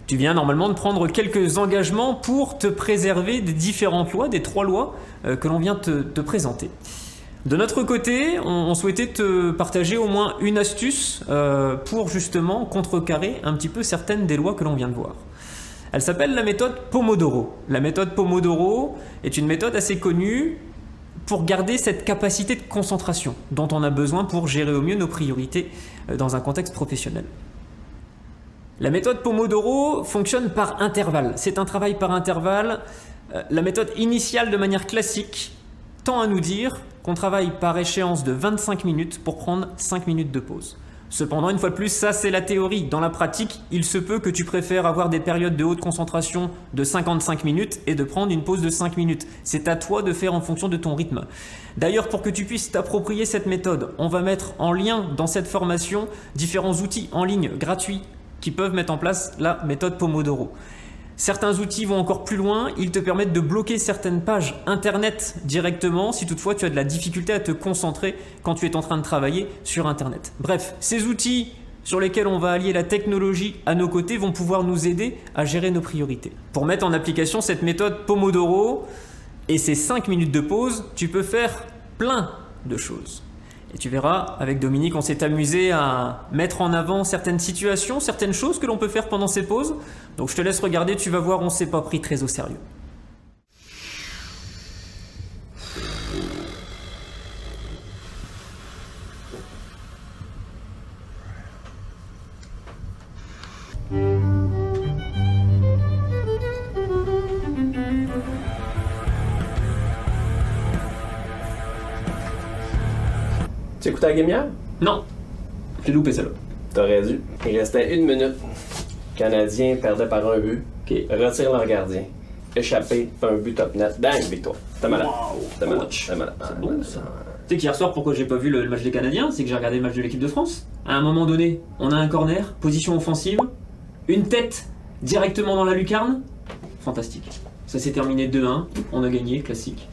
Tu viens normalement de prendre quelques engagements pour te préserver des différentes lois, des 3 lois que l'on vient te présenter. De notre côté, on souhaitait te partager au moins une astuce pour justement contrecarrer un petit peu certaines des lois que l'on vient de voir. Elle s'appelle la méthode Pomodoro. La méthode Pomodoro est une méthode assez connue pour garder cette capacité de concentration dont on a besoin pour gérer au mieux nos priorités dans un contexte professionnel. La méthode Pomodoro fonctionne par intervalle. C'est un travail par intervalle. La méthode initiale de manière classique tend à nous dire qu'on travaille par échéance de 25 minutes pour prendre 5 minutes de pause. Cependant, une fois de plus, ça c'est la théorie. Dans la pratique, il se peut que tu préfères avoir des périodes de haute concentration de 55 minutes et de prendre une pause de 5 minutes. C'est à toi de faire en fonction de ton rythme. D'ailleurs, pour que tu puisses t'approprier cette méthode, on va mettre en lien dans cette formation différents outils en ligne gratuits qui peuvent mettre en place la méthode Pomodoro. Certains outils vont encore plus loin, ils te permettent de bloquer certaines pages internet directement si toutefois tu as de la difficulté à te concentrer quand tu es en train de travailler sur internet. Bref, ces outils sur lesquels on va allier la technologie à nos côtés vont pouvoir nous aider à gérer nos priorités. Pour mettre en application cette méthode Pomodoro et ces 5 minutes de pause, tu peux faire plein de choses. Et tu verras, avec Dominique, on s'est amusé à mettre en avant certaines situations, certaines choses que l'on peut faire pendant ces pauses. Donc je te laisse regarder, tu vas voir, on ne s'est pas pris très au sérieux. Tu écoutais la game hier? Non, j'ai loupé celle-là. T'aurais dû. Il restait 1 minute. Les Canadiens perdaient par un but. Ok. Retire leur gardien. Échappé, fait un but top net. Bang, victoire. T'es malade. Wow. T'es malade. Ouch. T'es malade. C'est bon ça. Tu sais qu'hier soir, pourquoi j'ai pas vu le match des Canadiens? C'est que j'ai regardé le match de l'équipe de France. À un moment donné, on a un corner, position offensive, une tête directement dans la lucarne. Fantastique. Ça s'est terminé 2-1, on a gagné, classique.